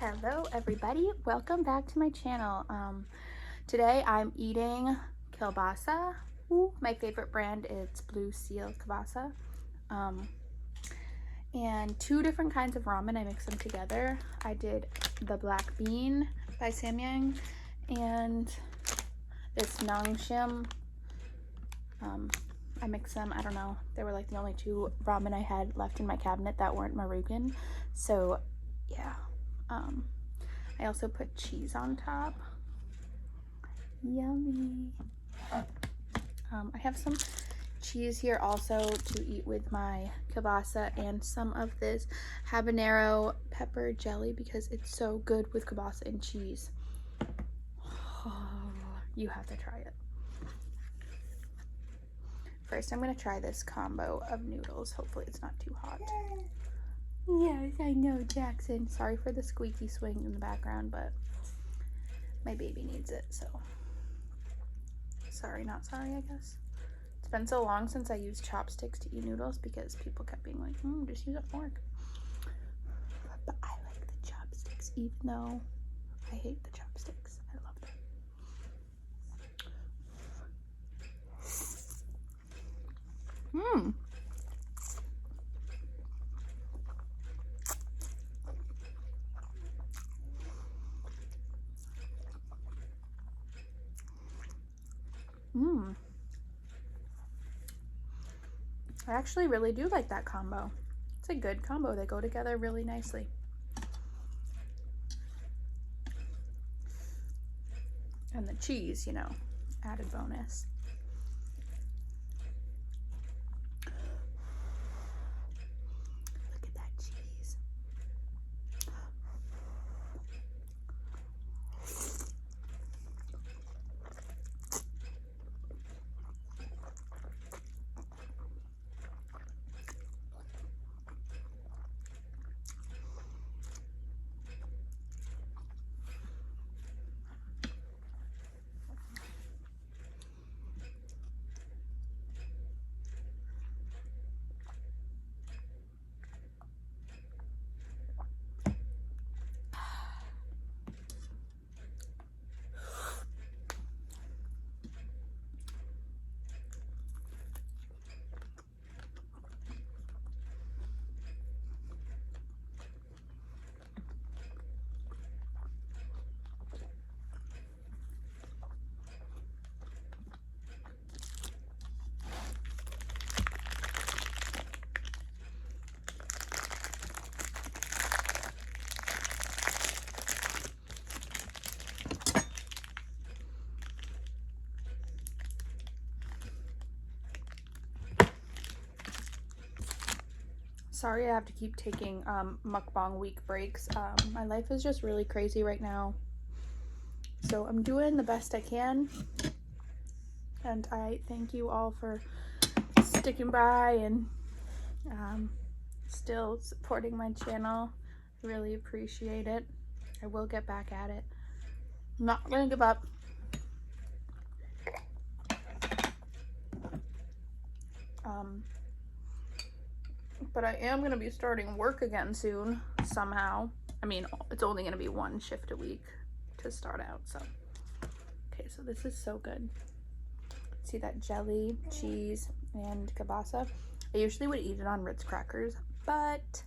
Hello everybody, welcome back to my channel. Today I'm eating kielbasa. My favorite brand is Blue Seal Kielbasa. And two different kinds of ramen. I mix them together. I did the black bean by Samyang and this nangshim. I mixed them. I don't know, they were like the only two ramen I had left in my cabinet that weren't Marugan, so yeah. I also put cheese on top. Yummy. I have some cheese here also to eat with my kielbasa and some of this habanero pepper jelly because it's so good with kielbasa and cheese. Oh, you have to try it. First, I'm going to try this combo of noodles. Hopefully it's not too hot. Yes, I know, Jackson. Sorry for the squeaky swing in the background, but my baby needs it, so sorry, not sorry, I guess. It's been so long since I used chopsticks to eat noodles because people kept being like, just use a fork. But I like the chopsticks, even though I hate the chopsticks. I love them. I actually really do like that combo. It's a good combo. They go together really nicely. And the cheese, added bonus. Look at that cheese. Sorry I have to keep taking mukbang week breaks. My life is just really crazy right now. So I'm doing the best I can. And I thank you all for sticking by and still supporting my channel. I really appreciate it. I will get back at it. I'm not gonna give up. But I am going to be starting work again soon, somehow. I mean, it's only going to be one shift a week to start out, so. Okay, so this is so good. See that jelly, cheese, and kielbasa? I usually would eat it on Ritz crackers, but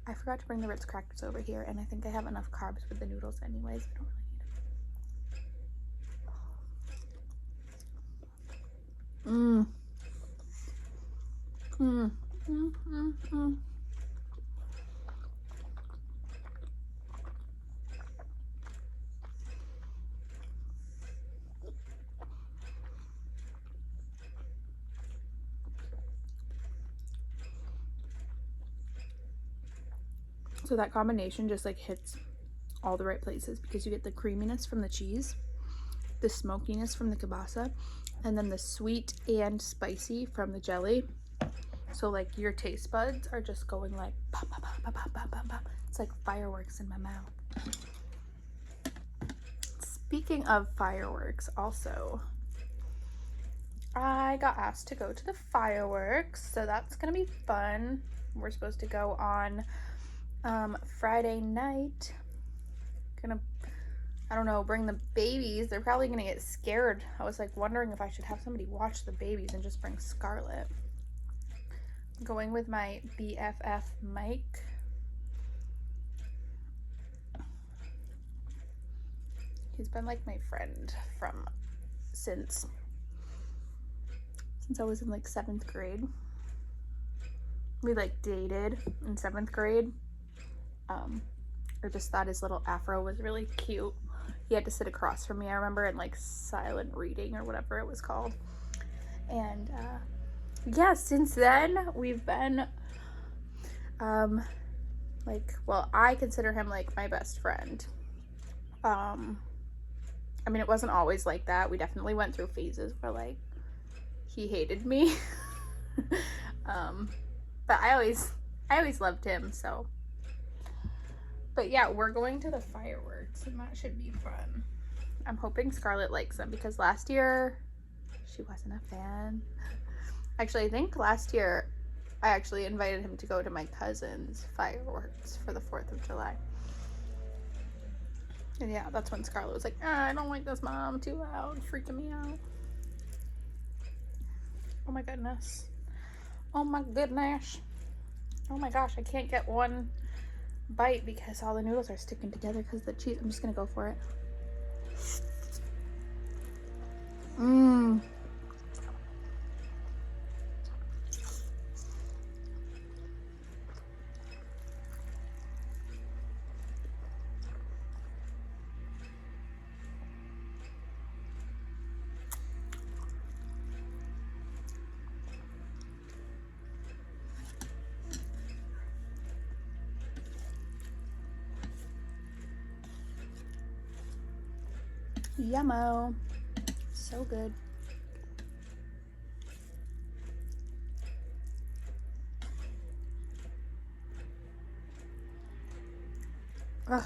I forgot to bring the Ritz crackers over here, and I think I have enough carbs with the noodles anyways. I don't really need them. So that combination just like hits all the right places because you get the creaminess from the cheese, the smokiness from the kielbasa, and then the sweet and spicy from the jelly. So like your taste buds are just going like pop, pop, pop, pop, pop, pop, pop. It's like fireworks in my mouth. Speaking of fireworks, also, I got asked to go to the fireworks, so that's gonna be fun. We're supposed to go on Friday night, gonna, I don't know, bring the babies. They're probably gonna get scared. I was like wondering if I should have somebody watch the babies and just bring Scarlett. I'm going with my BFF Mike. He's been like my friend from since I was in like 7th grade. We like dated in 7th grade. I just thought his little afro was really cute. He had to sit across from me, I remember, in like silent reading or whatever it was called. And yeah, since then we've been like, well, I consider him like my best friend. I mean, it wasn't always like that. We definitely went through phases where like he hated me. But I always loved him, so. But yeah, we're going to the fireworks and that should be fun. I'm hoping Scarlett likes them because last year she wasn't a fan. Actually, I think last year I actually invited him to go to my cousin's fireworks for the 4th of July. And yeah, that's when Scarlett was like, I don't like this, Mom, too loud, freaking me out. Oh my goodness. Oh my goodness. Oh my gosh, I can't get one bite because all the noodles are sticking together because of the cheese. I'm just gonna go for it. Mmm. Yummo. So good. Ugh.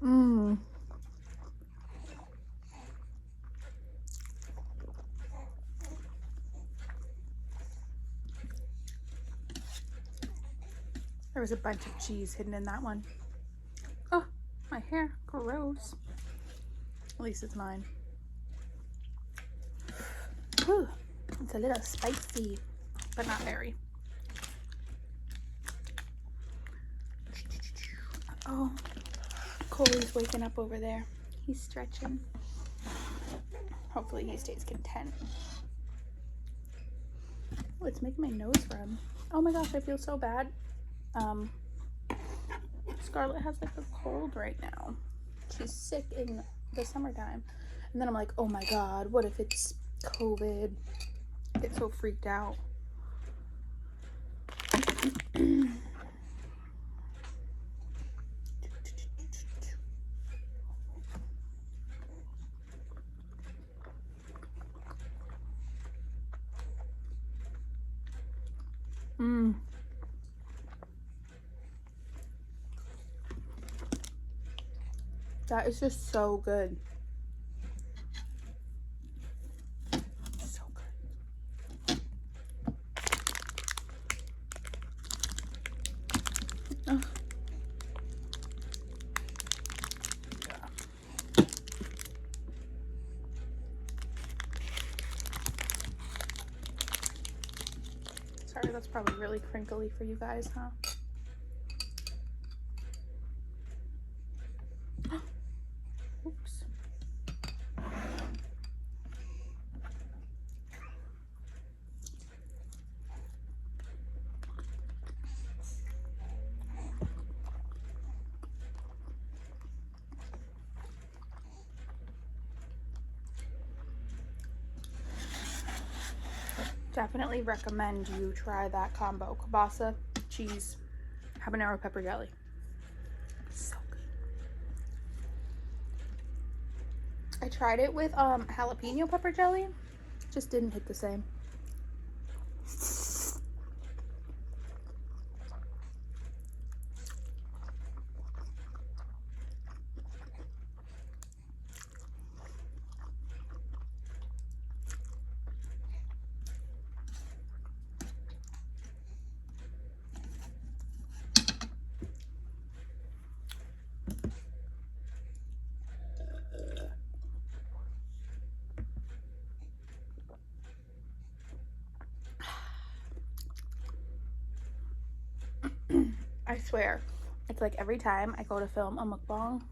Mmm. There was a bunch of cheese hidden in that one. Oh, my hair. Gross. At least it's mine. Whew. It's a little spicy, but not very. Oh, Coley's waking up over there. He's stretching. Hopefully he stays content. Oh, it's making my nose run. Oh my gosh, I feel so bad. Scarlett has like a cold right now. She's sick in the summertime. And then I'm like, oh my God, what if it's COVID? I get so freaked out. Mmm. That is just so good. So good. it's probably really crinkly for you guys, huh? Oops. Definitely recommend you try that combo. Kielbasa, cheese, habanero pepper jelly. So good. I tried it with jalapeno pepper jelly. Just didn't hit the same. I swear, it's like every time I go to film a mukbang,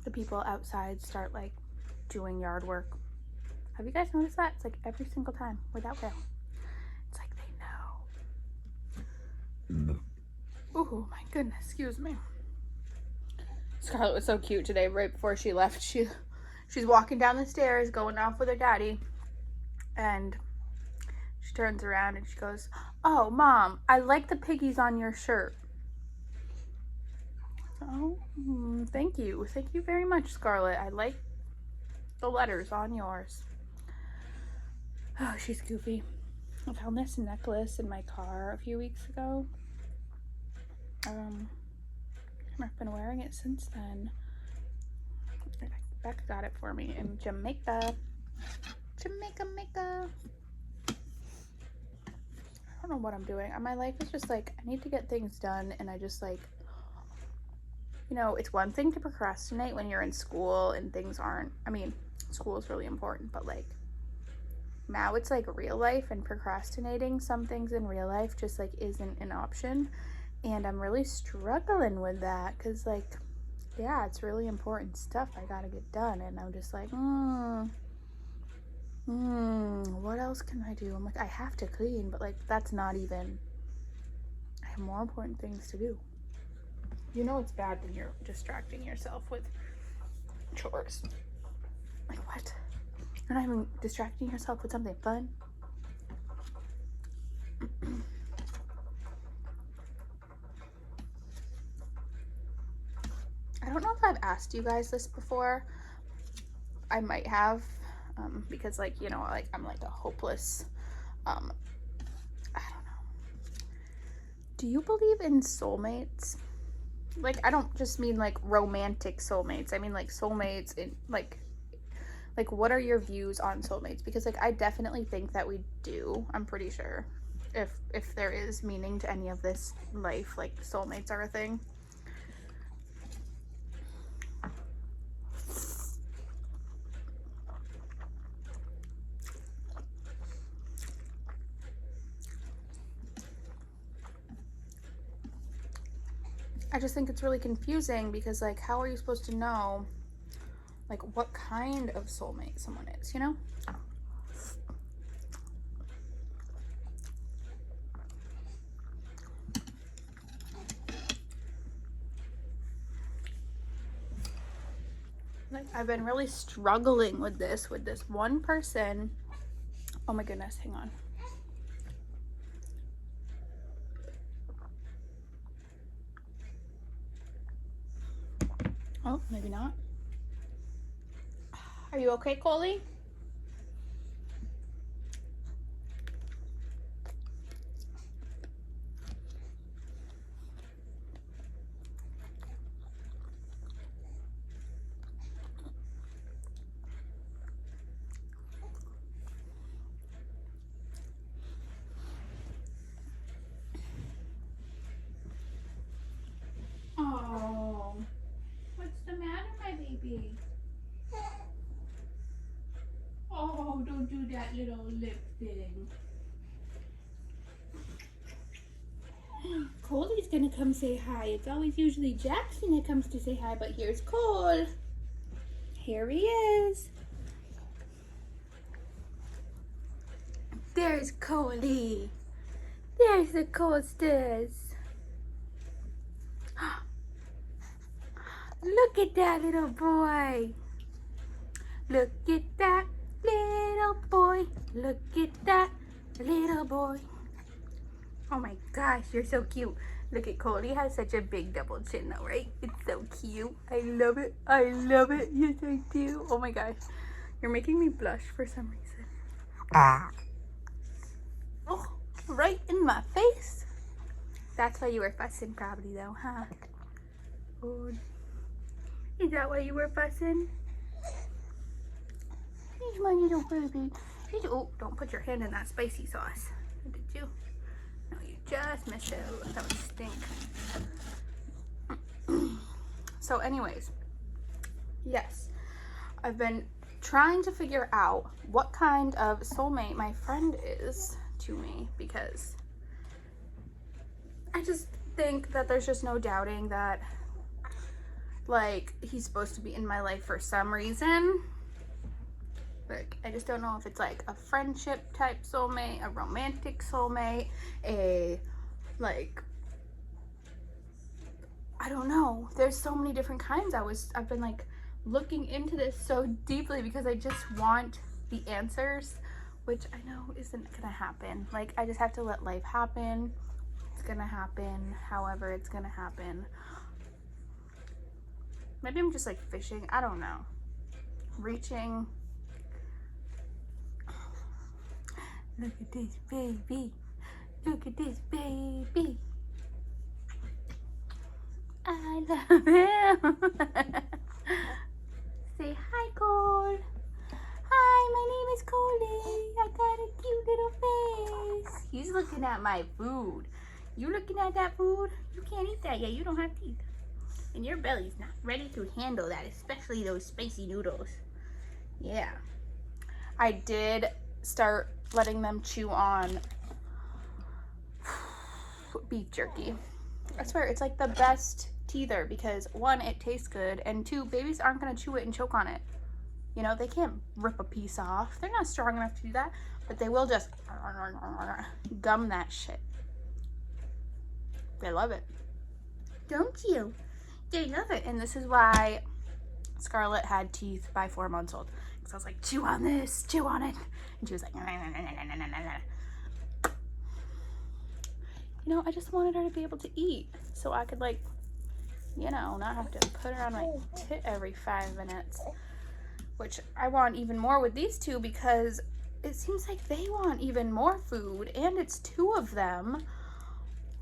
the people outside start like doing yard work. Have you guys noticed that? It's like every single time, without fail. It's like they know. Oh my goodness, excuse me. Scarlett was so cute today. Right before she left, she's walking down the stairs, going off with her daddy, and she turns around and she goes, "Oh, Mom, I like the piggies on your shirt." Oh, thank you. Thank you very much, Scarlett. I like the letters on yours. Oh, she's goofy. I found this necklace in my car a few weeks ago. I've been wearing it since then. Becca got it for me in Jamaica. Jamaica. I don't know what I'm doing. My life is just like, I need to get things done, and I just like, you know, it's one thing to procrastinate when you're in school and things aren't, I mean, school is really important, but like, now it's like real life, and procrastinating some things in real life just like isn't an option. And I'm really struggling with that because like, yeah, it's really important stuff I gotta get done, and I'm just like, what else can I do? I'm like, I have to clean, but like, that's not even, I have more important things to do. You know it's bad when you're distracting yourself with chores. Like, what? You're not even distracting yourself with something fun? I don't know if I've asked you guys this before. I might have, because like, you know, like I'm like a hopeless, I don't know. Do you believe in soulmates? Like, I don't just mean like romantic soulmates. I mean like soulmates in like what are your views on soulmates? Because like, I definitely think that we do. I'm pretty sure if there is meaning to any of this life, like soulmates are a thing. I just think it's really confusing because like, how are you supposed to know like what kind of soulmate someone is, you know? Like, I've been really struggling with this one person. Oh my goodness, hang on. Oh, maybe not. Are you okay, Coley? Oh, what's the matter, my baby? Oh, don't do that little lip thing. Cole's gonna come say hi. It's always usually Jackson that comes to say hi, but here's Cole. Here he is. There's Coley. There's the Coasters. Look at that little boy. Look at that little boy. Look at that little boy. Oh my gosh, you're so cute. Look at Cody has such a big double chin though, right? It's so cute. I love it. I love it. Yes, I do. Oh my gosh. You're making me blush for some reason. Oh, right in my face. That's why you were fussing probably though, huh? Oh, is that why you were fussing? He's my little baby. Oh, don't put your hand in that spicy sauce. Did you? No, you just missed it. Oh, that would stink. So anyways, yes, I've been trying to figure out what kind of soulmate my friend is to me, because I just think that there's just no doubting that, like, he's supposed to be in my life for some reason. Like, I just don't know if it's like a friendship type soulmate, a romantic soulmate, like, I don't know. There's so many different kinds. I've been like looking into this so deeply because I just want the answers, which I know isn't gonna happen. Like, I just have to let life happen. It's gonna happen however it's gonna happen. Maybe I'm just like fishing. I don't know. Reaching. Look at this baby. Look at this baby. I love him. Say hi, Cole. Hi, my name is Coley. I got a cute little face. He's looking at my food. You looking at that food? You can't eat that yet. You don't have teeth. And your belly's not ready to handle that, especially those spicy noodles. Yeah. I did start letting them chew on beef jerky. I swear, it's like the best teether because one, it tastes good, and two, babies aren't gonna chew it and choke on it. You know, they can't rip a piece off. They're not strong enough to do that, but they will just gum that shit. They love it. Don't you? They love it. And this is why Scarlett had teeth by 4 months old. Because I was like, chew on this, chew on it. And she was like, nah, nah, nah, nah, nah, nah, nah. You know, I just wanted her to be able to eat so I could, like, you know, not have to put her on my tit every 5 minutes. Which I want even more with these two because it seems like they want even more food, and it's 2 of them.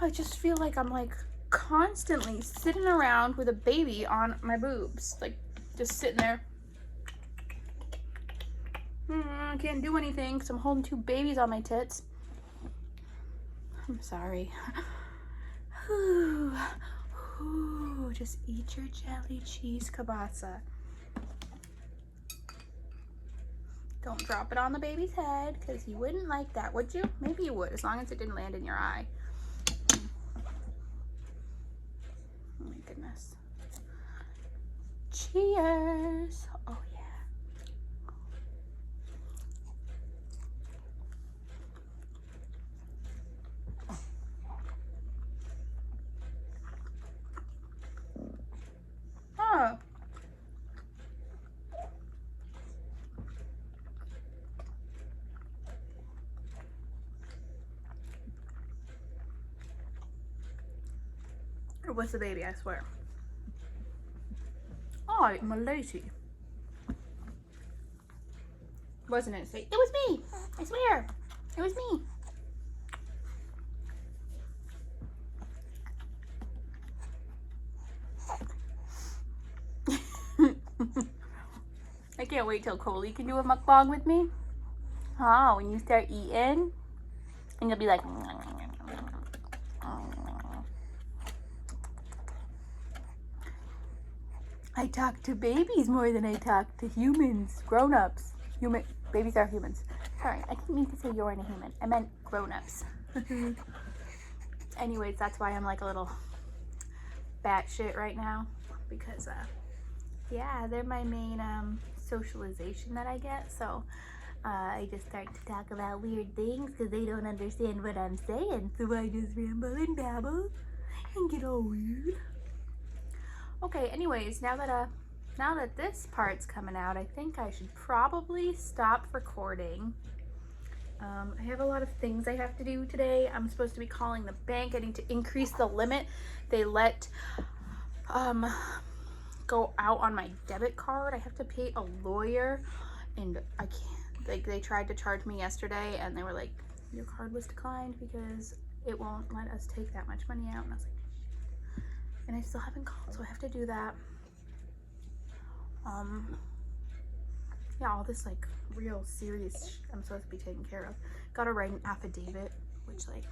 I just feel like I'm like constantly sitting around with a baby on my boobs, like just sitting there. I can't do anything because I'm holding 2 babies on my tits. I'm sorry. Just eat your jelly cheese kielbasa. Don't drop it on the baby's head because you wouldn't like that, would you? Maybe you would, as long as it didn't land in your eye. Oh my goodness. Cheers. Oh yeah. Oh. It was the baby, I swear. Oh, I'm lazy. Wasn't it? It was me. I swear. It was me. I can't wait till Coley can do a mukbang with me. Oh, when you start eating, and you'll be like, I talk to babies more than I talk to humans, grown-ups. Babies are humans. Sorry, I didn't mean to say you're a human. I meant grown-ups. anyways, that's why I'm like a little batshit right now, because yeah, they're my main socialization that I get. So I just start to talk about weird things because they don't understand what I'm saying. So I just ramble and babble and get all weird. Okay, anyways, now that this part's coming out, I think I should probably stop recording. I have a lot of things I have to do today. I'm supposed to be calling the bank. I need to increase the limit they let go out on my debit card. I have to pay a lawyer, and I can't. Like, they tried to charge me yesterday, and they were like, your card was declined because it won't let us take that much money out. And I was like, and I still haven't called, so I have to do that. Yeah, all this like real serious I'm supposed to be taking care of. Gotta write an affidavit, which like,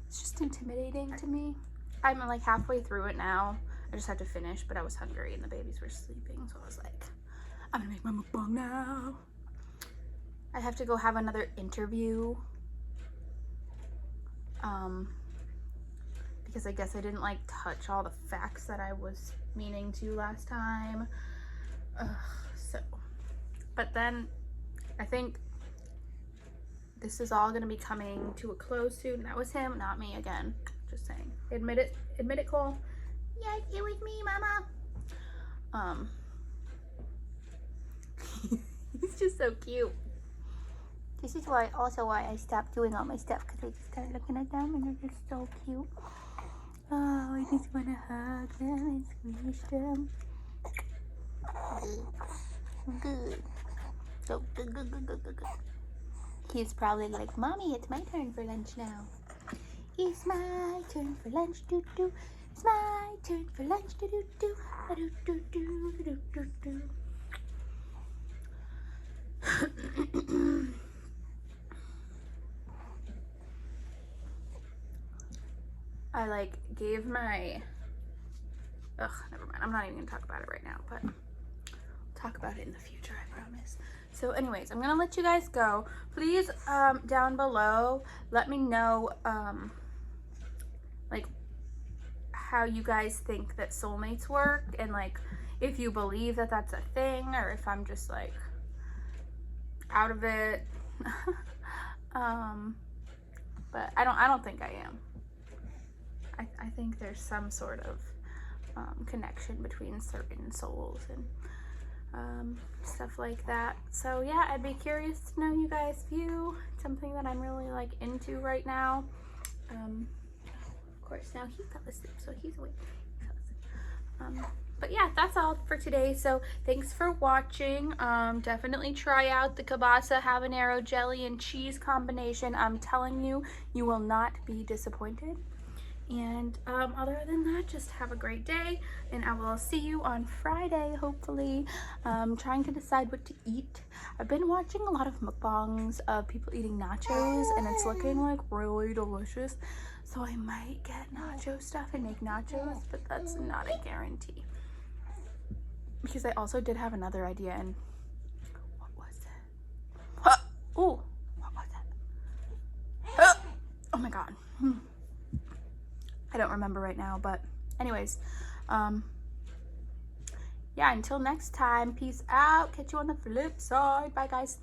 it's just intimidating to me. I'm like halfway through it now. I just had to finish, but I was hungry and the babies were sleeping, so I was like, I'm gonna make my mukbang now. I have to go have another interview. Because I guess I didn't like touch all the facts that I was meaning to last time. So, but then I think this is all gonna be coming to a close soon. That was him, not me again. Just saying. Admit it, Cole. Yeah, it was me, Mama. He's just so cute. This is why I stopped doing all my stuff, because I just started looking at them and they're just so cute. Oh, I just want to hug them and squeeze them. Good. So good. He's probably like, Mommy, it's my turn for lunch now. It's my turn for lunch, do. It's my turn for lunch, do. I like gave my, never mind. I'm not even gonna talk about it right now, but I'll talk about it in the future, I promise. So anyways, I'm gonna let you guys go. Please, down below, let me know, like, how you guys think that soulmates work, and like, if you believe that that's a thing, or if I'm just like out of it. But I don't think I am. I think there's some sort of connection between certain souls and stuff like that. So yeah, I'd be curious to know you guys' view. It's something that I'm really like into right now. Of course, now he fell asleep, so he's awake. He fell asleep. But yeah, that's all for today. So thanks for watching. Definitely try out the Kielbasa habanero jelly and cheese combination. I'm telling you, you will not be disappointed. And other than that, just have a great day, and I will see you on Friday, hopefully. Trying to decide what to eat. I've been watching a lot of mukbangs of people eating nachos, and it's looking like really delicious. So I might get nacho stuff and make nachos, but that's not a guarantee. Because I also did have another idea, and what was it? Oh, what was that? Oh my god. I don't remember right now, but anyways, yeah, until next time, peace out. Catch you on the flip side. Bye, guys.